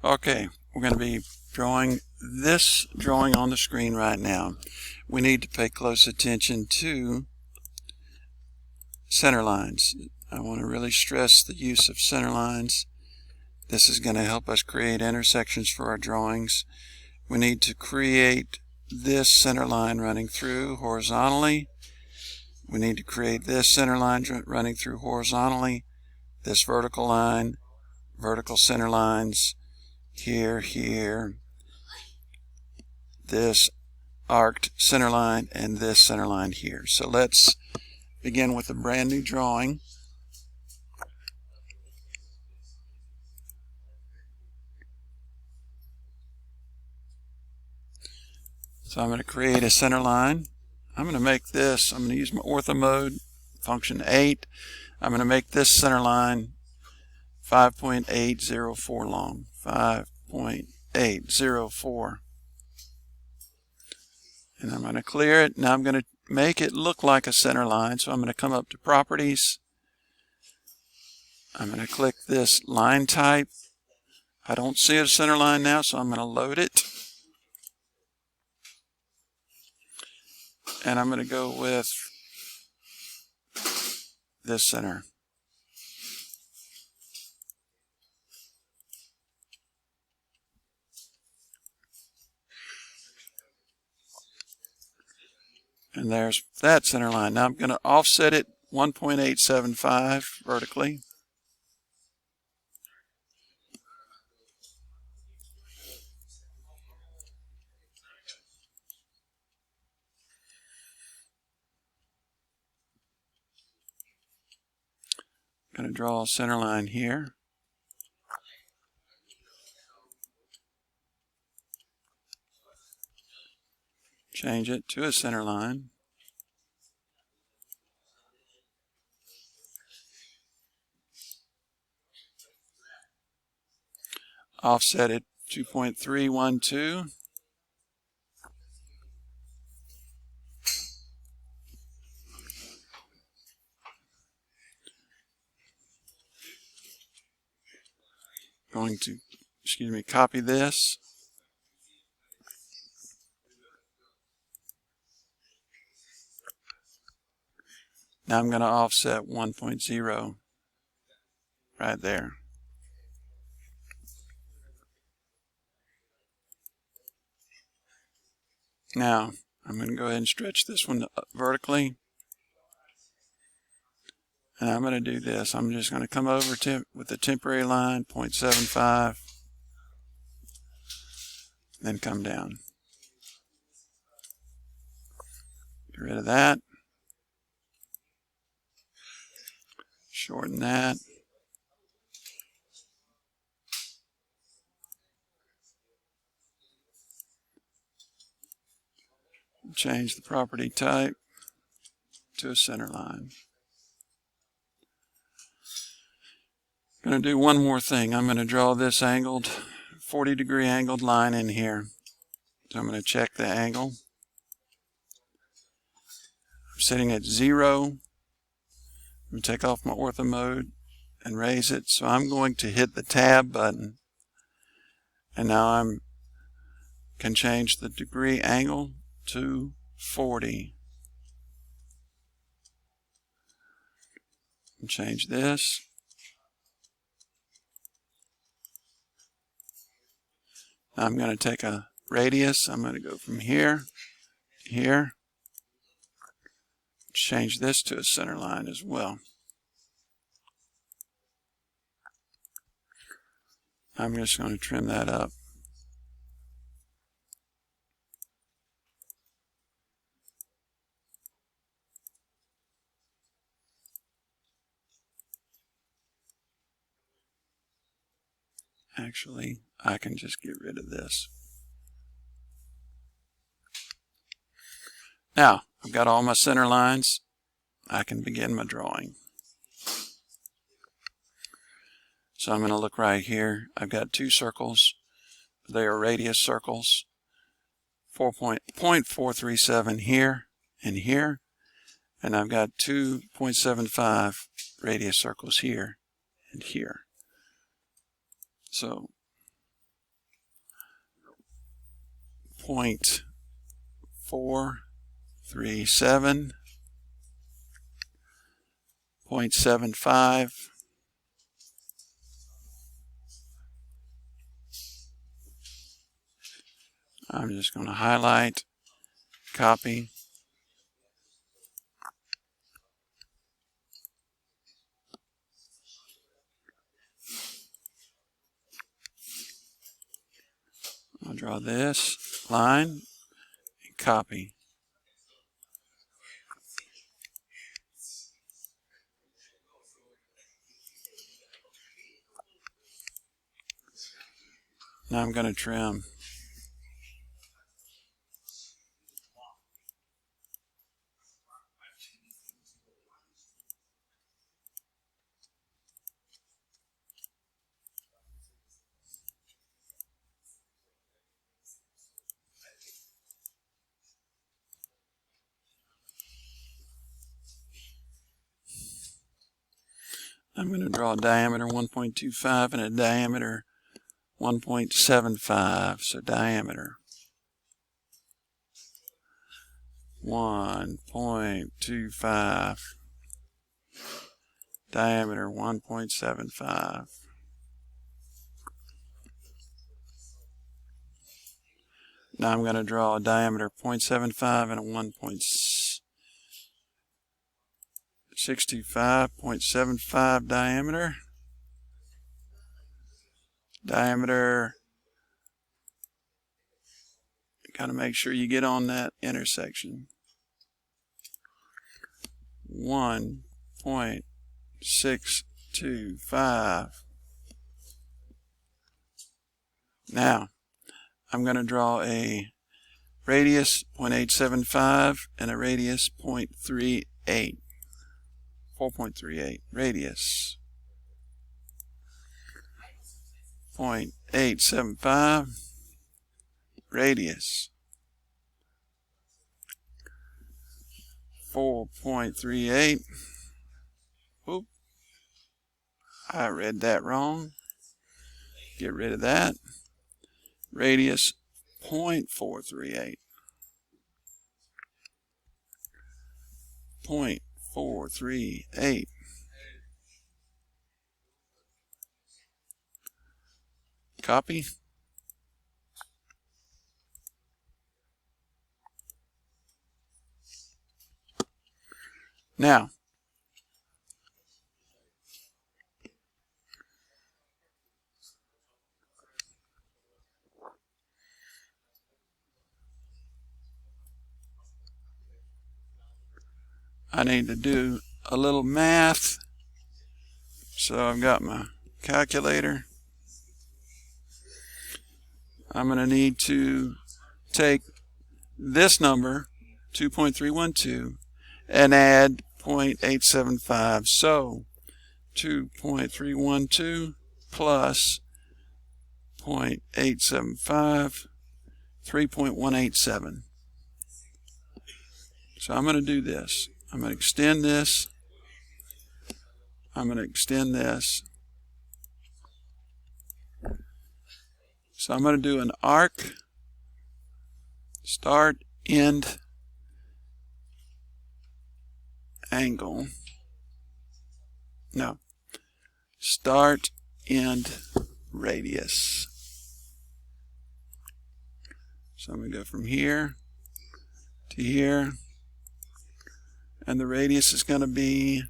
Okay, we're going to be drawing this drawing on the screen right now. We need to pay close attention to center lines. I want to really stress the use of center lines. This is going to help us create intersections for our drawings. We need to create this center line running through horizontally. We need to create this center line running through horizontally, this vertical line, vertical center lines, here, this arced center line, and this center line here. So let's begin with a brand new drawing. So I'm going to create a center line. I'm going to make this, I'm going to use my ortho mode, function 8. I'm going to make this center line 5.804 long. 5.804. And I'm going to clear it. Now I'm going to make it look like a center line. So I'm going to come up to Properties. I'm going to click this line type. I don't see a center line now, so I'm going to load it. And I'm going to go with this center. And there's that center line. Now I'm going to offset it 1.875 vertically. I'm going to draw a center line here. Change it to a center line. Offset it 2.312. Going to, copy this. Now I'm going to offset 1.0 right there. Now I'm going to go ahead and stretch this one vertically. And I'm going to do this. I'm just going to come over to with the temporary line, 0.75, then come down. Get rid of that. Shorten that. Change the property type to a center line. I'm going to do one more thing. I'm going to draw this angled, 40-degree angled line in here. So I'm going to check the angle. I'm sitting at 0. I'm going to take off my ortho mode and raise it. So I'm going to hit the tab button. And now I can change the degree angle to 40. And change this. Now I'm going to take a radius. I'm going to go from here to here. Change this to a center line as well. I'm just going to trim that up. Actually, I can just get rid of this. Now, I've got all my center lines. I can begin my drawing. So I'm going to look right here. I've got two circles. They are radius circles. 0.437 here and here. And I've got 2.75 radius circles here and here. So 0.437, 0.75, I'm just going to highlight, copy, I'll draw this line and copy. Now I'm going to trim. I'm going to draw a diameter 1.25 and a diameter 1.75. So diameter 1.25, diameter 1.75. Now I'm going to draw a diameter 0.75 and a 1.65, 0.75 diameter. Diameter, got to make sure you get on that intersection. 1.625. Now, I'm going to draw a radius 0.875 and a radius 0.38. 4.38. Radius 0.875. Radius 4.38. Oop, I read that wrong. Get rid of that. Radius 0.438. 0.438. Copy. Now, I need to do a little math. So I've got my calculator. I'm going to need to take this number, 2.312, and add 0.875. So 2.312 plus 0.875, 3.187. So I'm going to do this. I'm going to extend this. I'm going to extend this. So I'm going to do an arc, start, end, angle. No. Start, end, radius. So I'm going to go from here to here. And the radius is going to be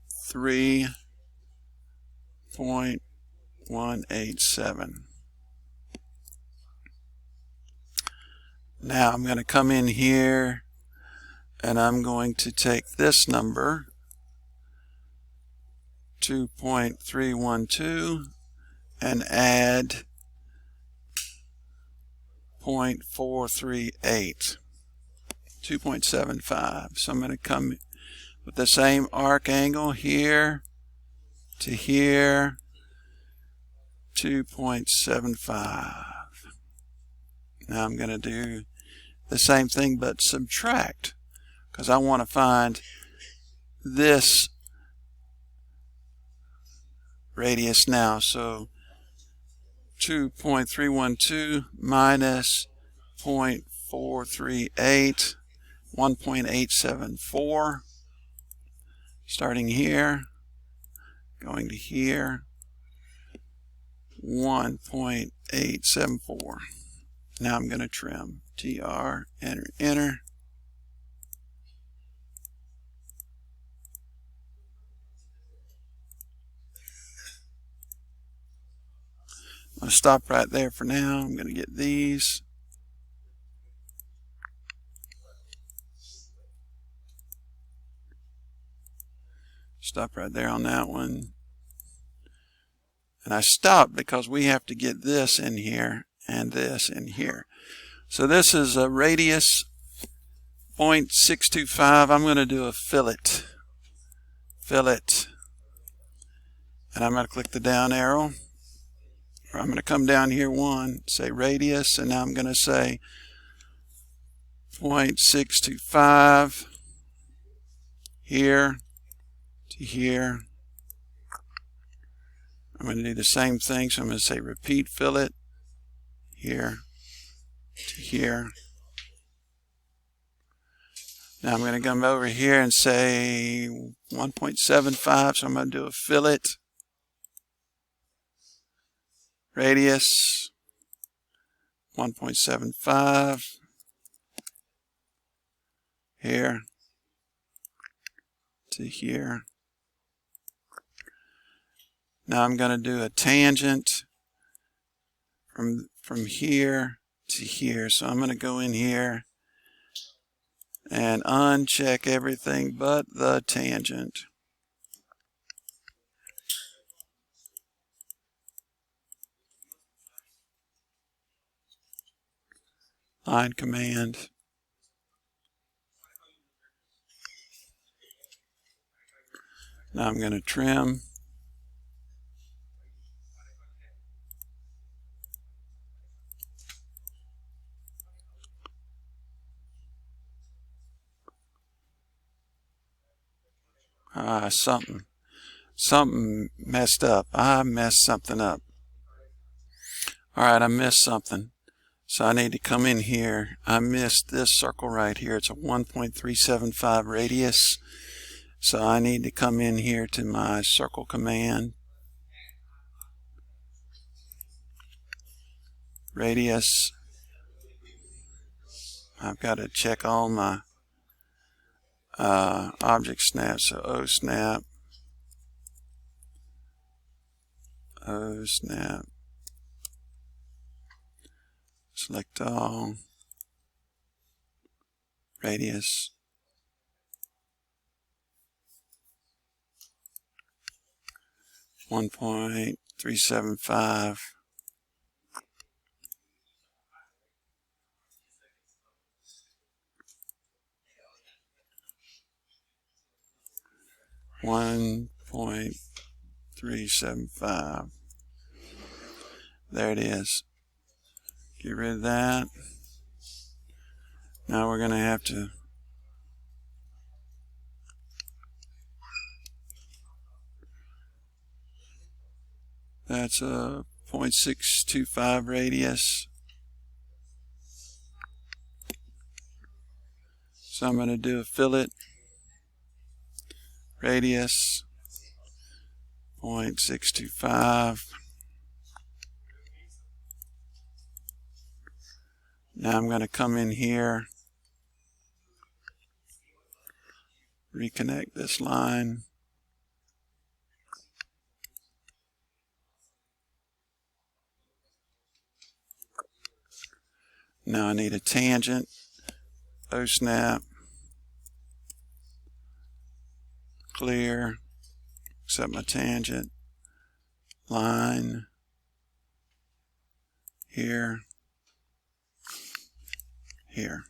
3.187. Now I'm going to come in here and I'm going to take this number, 2.312, and add 0.438. 2.75. So I'm going to come with the same arc angle here to here, 2.75. Now I'm going to do the same thing but subtract, because I want to find this radius now. So 2.312 minus 0.438, 1.874. Starting here, going to here, 1.874. Now I'm going to trim. TR, enter, enter. I'm going to stop right there for now. I'm going to get these. Stop right there on that one. And I stopped because we have to get this in here and this in here. So this is a radius 0.625. I'm going to do a fillet. Fillet. And I'm going to click the down arrow. Or I'm going to come down here one, say radius, and now I'm going to say 0.625 here to here. I'm going to do the same thing, so I'm going to say repeat fillet here to here. Now I'm going to come over here and say 1.75, so I'm going to do a fillet. Radius 1.75 here to here. Now I'm going to do a tangent from here to here. So I'm going to go in here and uncheck everything but the tangent. Line command. Now I'm going to trim. Something messed up. I messed something up. Alright, I missed something. So I need to come in here. I missed this circle right here. It's a 1.375 radius. So I need to come in here to my circle command. Radius. I've got to check all my object snaps. So O snap. O snap. Select all, radius, .375, .375. There it is. Get rid of that. Now we're going to have to that's a 0.625 radius. So I'm going to do a fillet. Radius 0.625. Now I'm going to come in here, reconnect this line. Now I need a tangent, O snap, clear, accept my tangent, line, here. Here.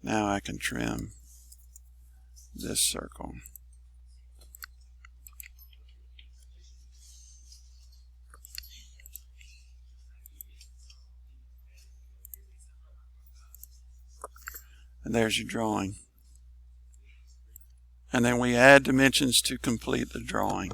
Now I can trim this circle. And there's your drawing. And then we add dimensions to complete the drawing.